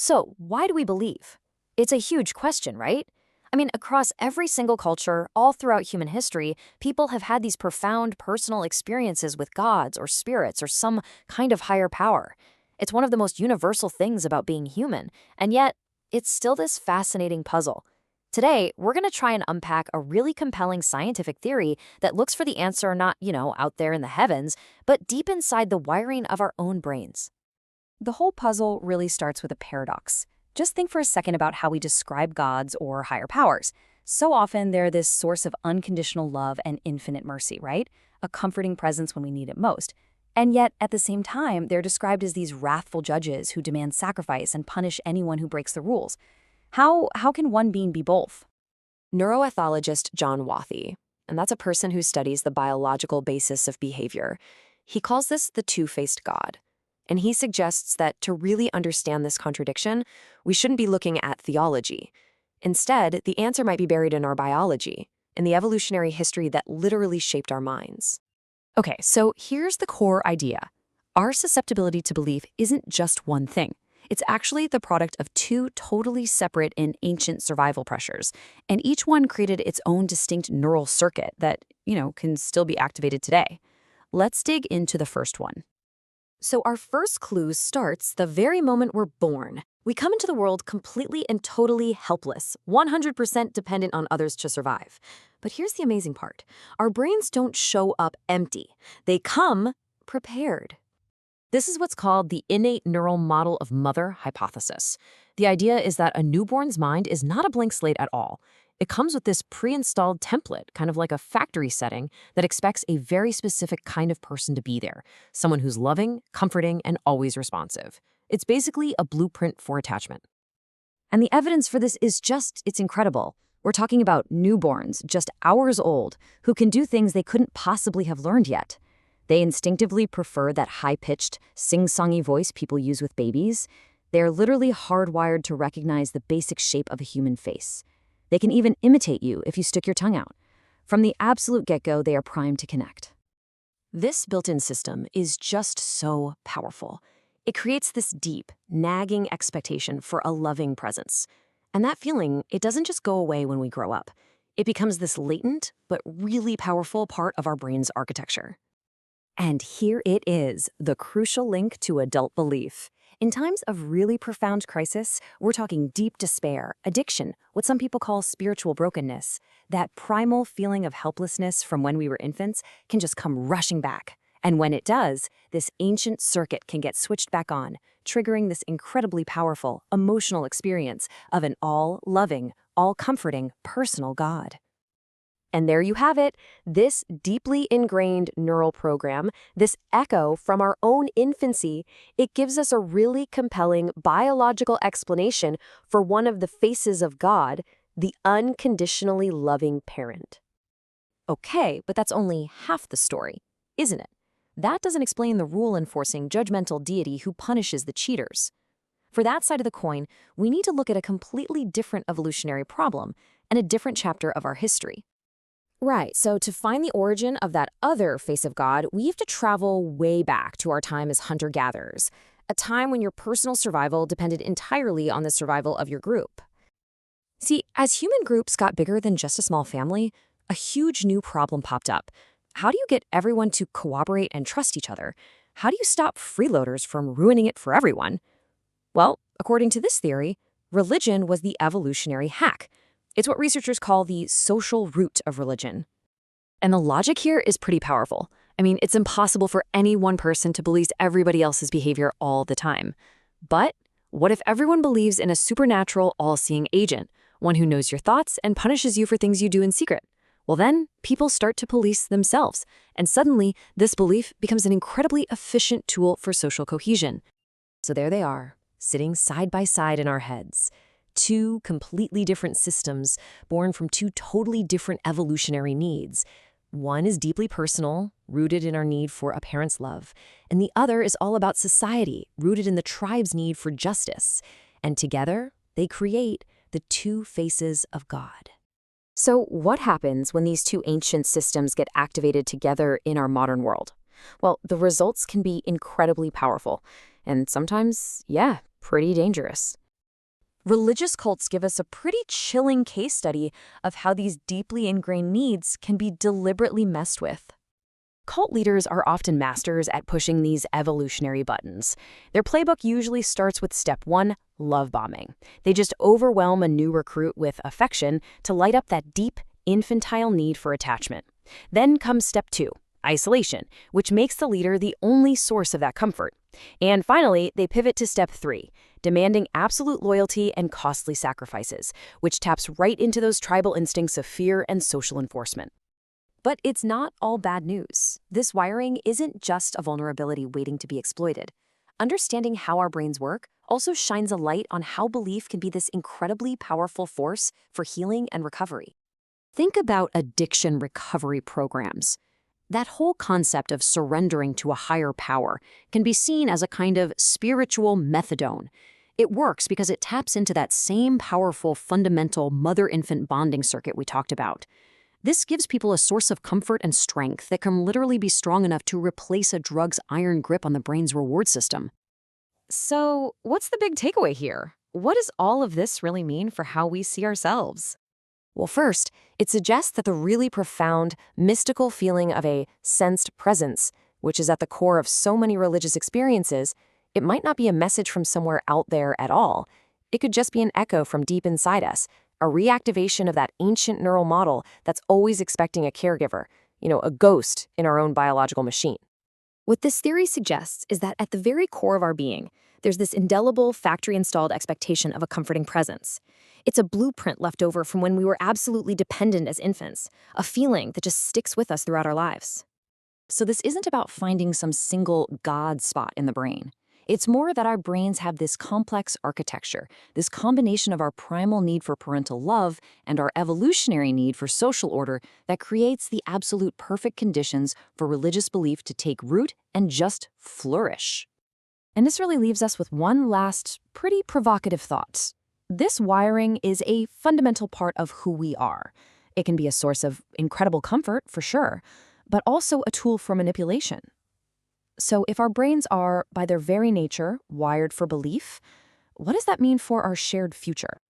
So, why do we believe? It's a huge question, right? I mean, across every single culture, all throughout human history, people have had these profound personal experiences with gods or spirits or some kind of higher power. It's one of the most universal things about being human, and yet, it's still this fascinating puzzle. Today, we're going to try and unpack a really compelling scientific theory that looks for the answer not, out there in the heavens, but deep inside the wiring of our own brains. The whole puzzle really starts with a paradox. Just think for a second about how we describe gods or higher powers. So often they're this source of unconditional love and infinite mercy, right? A comforting presence when we need it most. And yet, at the same time, they're described as these wrathful judges who demand sacrifice and punish anyone who breaks the rules. How can one being be both? Neuroethologist John Wathy, and that's a person who studies the biological basis of behavior. He calls this the two-faced God. And he suggests that to really understand this contradiction, we shouldn't be looking at theology. Instead, the answer might be buried in our biology, in the evolutionary history that literally shaped our minds. Okay, so here's the core idea. Our susceptibility to belief isn't just one thing. It's actually the product of two totally separate and ancient survival pressures, and each one created its own distinct neural circuit that, can still be activated today. Let's dig into the first one. So our first clue starts the very moment we're born. We come into the world completely and totally helpless, 100% dependent on others to survive. But here's the amazing part. Our brains don't show up empty. They come prepared. This is what's called the innate neural model of mother hypothesis. The idea is that a newborn's mind is not a blank slate at all. It comes with this pre-installed template, kind of like a factory setting, that expects a very specific kind of person to be there, someone who's loving, comforting, and always responsive. It's basically a blueprint for attachment. And the evidence for this is it's incredible. We're talking about newborns, just hours old, who can do things they couldn't possibly have learned yet. They instinctively prefer that high-pitched, sing-songy voice people use with babies. They're literally hardwired to recognize the basic shape of a human face. They can even imitate you if you stick your tongue out. From the absolute get-go, they are primed to connect. This built-in system is just so powerful. It creates this deep, nagging expectation for a loving presence. And that feeling, it doesn't just go away when we grow up. It becomes this latent, but really powerful part of our brain's architecture. And here it is, the crucial link to adult belief. In times of really profound crisis, we're talking deep despair, addiction, what some people call spiritual brokenness. That primal feeling of helplessness from when we were infants can just come rushing back. And when it does, this ancient circuit can get switched back on, triggering this incredibly powerful, emotional experience of an all-loving, all-comforting, personal God. And there you have it, this deeply ingrained neural program, this echo from our own infancy, it gives us a really compelling biological explanation for one of the faces of God, the unconditionally loving parent. Okay, but that's only half the story, isn't it? That doesn't explain the rule-enforcing, judgmental deity who punishes the cheaters. For that side of the coin, we need to look at a completely different evolutionary problem and a different chapter of our history. Right, so to find the origin of that other face of God, we have to travel way back to our time as hunter-gatherers, a time when your personal survival depended entirely on the survival of your group. See, as human groups got bigger than just a small family, a huge new problem popped up. How do you get everyone to cooperate and trust each other? How do you stop freeloaders from ruining it for everyone? Well, according to this theory, religion was the evolutionary hack. It's what researchers call the social root of religion. And the logic here is pretty powerful. I mean, it's impossible for any one person to police everybody else's behavior all the time. But what if everyone believes in a supernatural, all-seeing agent, one who knows your thoughts and punishes you for things you do in secret? Well, then people start to police themselves. And suddenly, this belief becomes an incredibly efficient tool for social cohesion. So there they are, sitting side by side in our heads. Two completely different systems born from two totally different evolutionary needs. One is deeply personal, rooted in our need for a parent's love, and the other is all about society, rooted in the tribe's need for justice. And together, they create the two faces of God. So what happens when these two ancient systems get activated together in our modern world? Well, the results can be incredibly powerful, and sometimes, pretty dangerous. Religious cults give us a pretty chilling case study of how these deeply ingrained needs can be deliberately messed with. Cult leaders are often masters at pushing these evolutionary buttons. Their playbook usually starts with step 1, love bombing. They just overwhelm a new recruit with affection to light up that deep, infantile need for attachment. Then comes step 2, isolation, which makes the leader the only source of that comfort. And finally, they pivot to step 3, demanding absolute loyalty and costly sacrifices, which taps right into those tribal instincts of fear and social enforcement. But it's not all bad news. This wiring isn't just a vulnerability waiting to be exploited. Understanding how our brains work also shines a light on how belief can be this incredibly powerful force for healing and recovery. Think about addiction recovery programs. That whole concept of surrendering to a higher power can be seen as a kind of spiritual methadone. It works because it taps into that same powerful fundamental mother-infant bonding circuit we talked about. This gives people a source of comfort and strength that can literally be strong enough to replace a drug's iron grip on the brain's reward system. So, what's the big takeaway here? What does all of this really mean for how we see ourselves? Well, first, it suggests that the really profound, mystical feeling of a sensed presence, which is at the core of so many religious experiences, it might not be a message from somewhere out there at all. It could just be an echo from deep inside us, a reactivation of that ancient neural model that's always expecting a caregiver, a ghost in our own biological machine. What this theory suggests is that at the very core of our being, there's this indelible, factory-installed expectation of a comforting presence. It's a blueprint left over from when we were absolutely dependent as infants, a feeling that just sticks with us throughout our lives. So this isn't about finding some single God spot in the brain. It's more that our brains have this complex architecture, this combination of our primal need for parental love and our evolutionary need for social order that creates the absolute perfect conditions for religious belief to take root and just flourish. And this really leaves us with one last, pretty provocative thought. This wiring is a fundamental part of who we are. It can be a source of incredible comfort, for sure, but also a tool for manipulation. So if our brains are, by their very nature, wired for belief, what does that mean for our shared future?